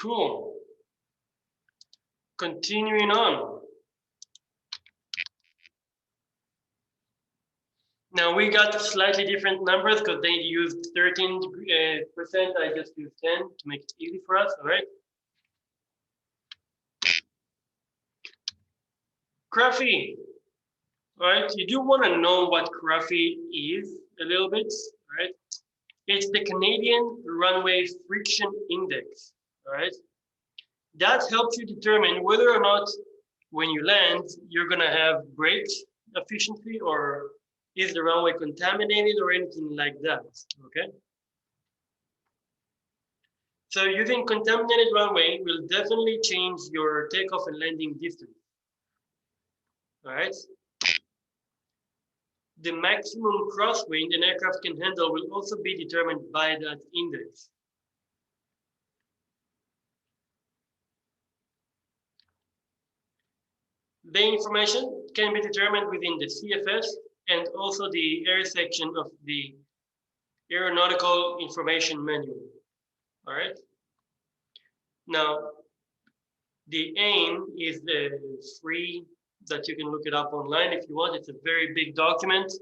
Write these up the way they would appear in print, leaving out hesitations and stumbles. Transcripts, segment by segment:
Cool. Continuing on. Now we got slightly different numbers because they used 13%. I just used 10 to make it easy for us, all right? Graphy, all right? You do want to know what graphy is a little bit, all right? It's the Canadian Runway Friction Index, all right? That helps you determine whether or not when you land, you're gonna have brakes efficiency, or is the runway contaminated or anything like that, okay? So using contaminated runway will definitely change your takeoff and landing distance, all right? The maximum crosswind an aircraft can handle will also be determined by that index. The information can be determined within the CFS and also the air section of the Aeronautical Information Manual, all right? Now, the AIM is the free that you can look it up online if you want. It's a very big document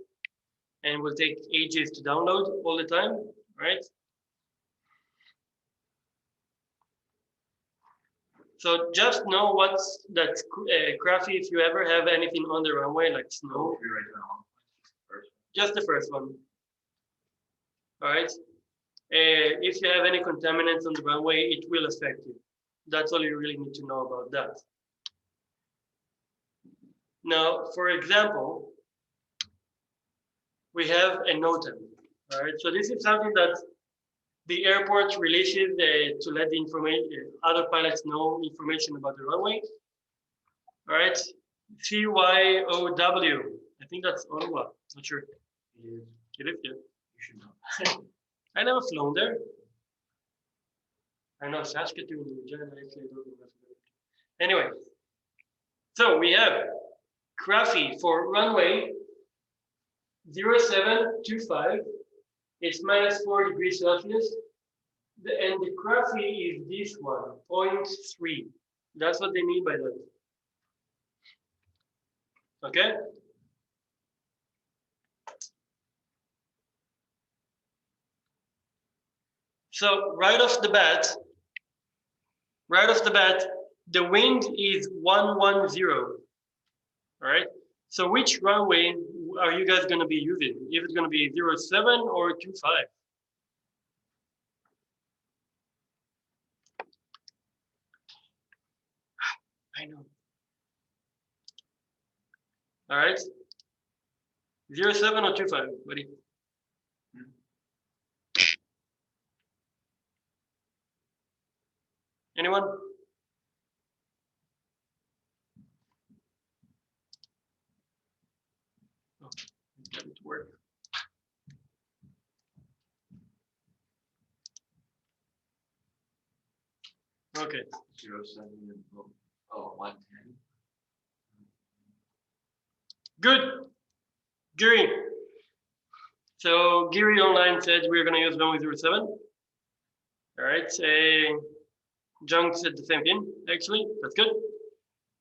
and will take ages to download all the time, right? So just know what's that graphy if you ever have anything on the runway like snow. Just the first one. All right. If you have any contaminants on the runway, it will affect you. That's all you really need to know about that. Now, for example, we have a NOTAM. All right. So this is something that the airport releases to let the information other pilots know information about the runway. All right. CYOW. I think that's Ottawa. Not sure. Yes. It is, yeah. You should know. I never flown there. I know Saskatoon, anyway, so we have graphy for runway 0725. It's -4 degrees Celsius. And the graphy is this one, 0.3. That's what they mean by that. Okay? So right off the bat, the wind is 110. All right. So which runway are you guys going to be using? If it's going to be 07 or 25? I know. All right. 07 or 25, buddy? Anyone? Oh, it didn't work. Okay. 07 and 110. Good. Giri. So Giri online said we're going to use runway 07. All right. Jung said the same thing, actually. That's good.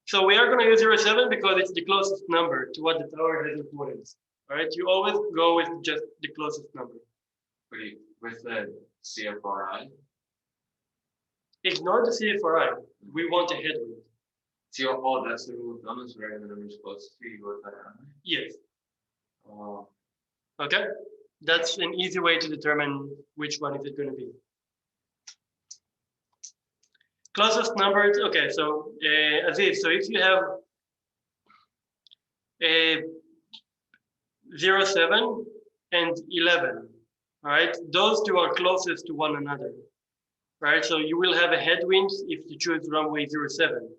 So we are going to use 07 because it's the closest number to what the tower has importance. All right. You always go with just the closest number. With the CFRI? Ignore the CFRI. We want a headwind. Oh, that's the rule of thumb, is where the number is supposed to be. Yes. Oh. Okay. That's an easy way to determine which one is it going to be. Closest numbers. Okay. So Aziz, so if you have a 07 and 11, all right, those two are closest to one another. Right, so you will have a headwind if you choose runway 07.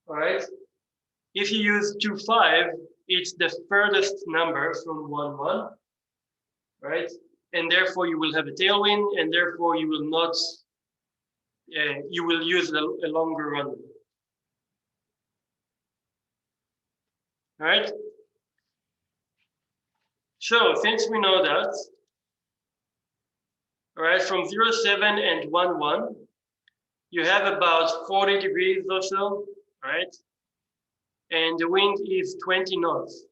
All right. If you use 25, it's the furthest number from 11, right? And therefore you will have a tailwind, and therefore you will not. You will use a longer runway. All right. So since we know that, all right, from 07 and 11, you have about 40 degrees or so, right? And the wind is 20 knots.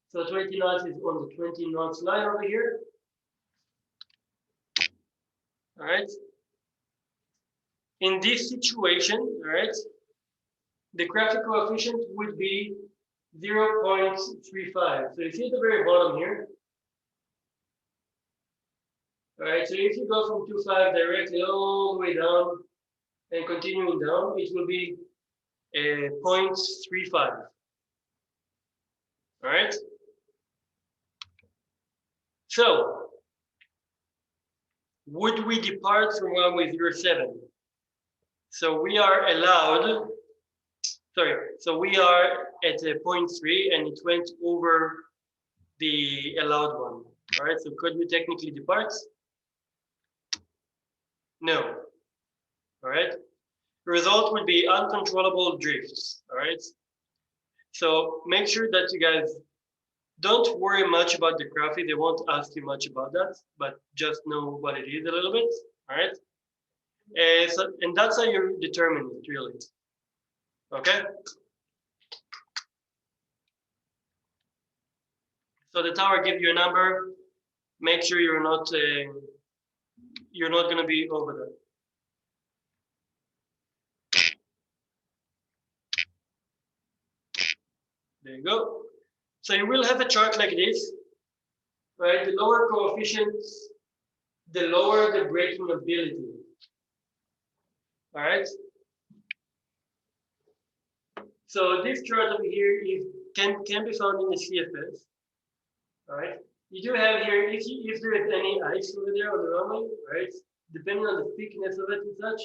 So 20 knots is on the 20 knots line over here. All right. In this situation, all right, the Crafty coefficient would be 0.35. So you see at the very bottom here. All right, so if you go from 2.5 directly all the way down and continuing down, it will be 0.35. All right. So would we depart from runway 07? So we are allowed, so we are at a 0.3 and it went over the allowed one. All right, so could we technically depart? No. All right. The result would be uncontrollable drifts. All right. So make sure that you guys don't worry much about the graphy. They won't ask you much about that, but just know what it is a little bit. All right. And that's how you determine it, really. Okay. So the tower gives you a number. Make sure you're not going to be over that. There you go. So you will have a chart like this, right? The lower coefficients, the lower the braking ability. All right. So this chart over here can be found in the CFS. All right. You do have here, if there is any ice over there on the runway, right? Depending on the thickness of it and such,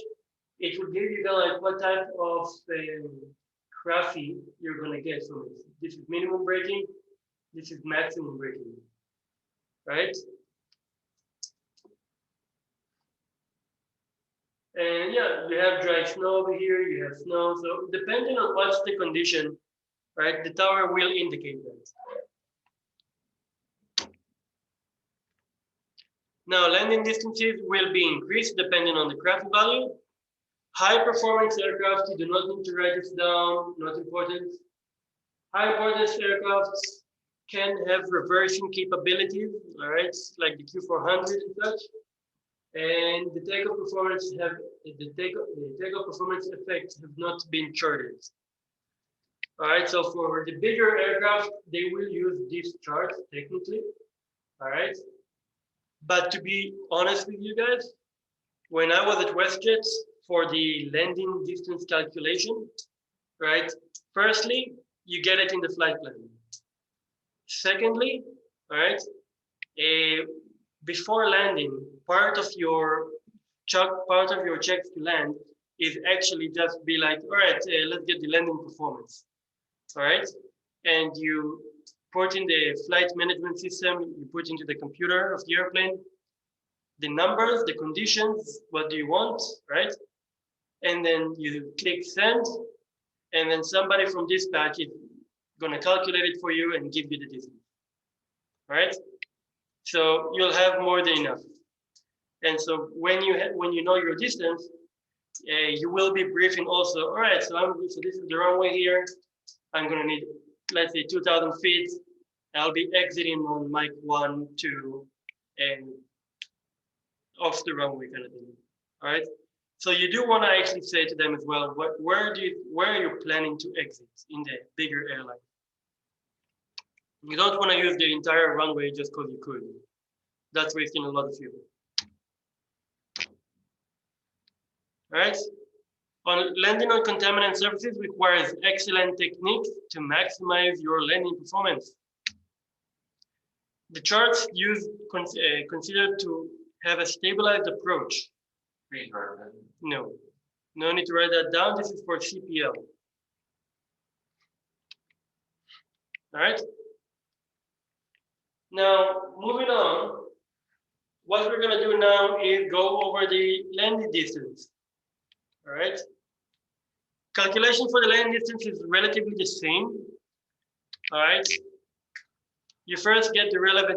it will give you like what type of graphy you're going to get from it. This is minimum braking. This is maximum braking, right? And yeah, you have dry snow over here, you have snow. So depending on what's the condition, right, the tower will indicate that. Now, landing distances will be increased depending on the craft value. High performance aircraft, you do not need to write this down, not important. High performance aircrafts can have reversing capabilities, all right, like the Q400 and such. And the takeoff performance effects have not been charted. All right, so for the bigger aircraft, they will use this chart technically. All right, but to be honest with you guys, when I was at WestJet for the landing distance calculation, right? Firstly, you get it in the flight plan. Secondly, all right, before landing, part of your checks to land is actually just be like, all right, let's get the landing performance, all right? And you put in the flight management system, you put into the computer of the airplane, the numbers, the conditions, what do you want, right? And then you click send, and then somebody from dispatch is gonna calculate it for you and give you the distance, right? So you'll have more than enough. And so when you know your distance, you will be briefing also. All right, so this is the runway here. I'm gonna need, let's say, 2,000 feet. I'll be exiting on Mach 1, 2, and off the runway kind of thing. All right. So you do want to actually say to them as well, where are you planning to exit in the bigger airline? You don't want to use the entire runway just because you could. That's wasting a lot of fuel. All right. Landing on contaminant surfaces requires excellent techniques to maximize your landing performance. The charts considered to have a stabilized approach. No, no need to write that down. This is for CPL. All right. Now, moving on, what we're going to do now is go over the landing distance. All right. Calculation for the landing distance is relatively the same. All right. You first get the relevant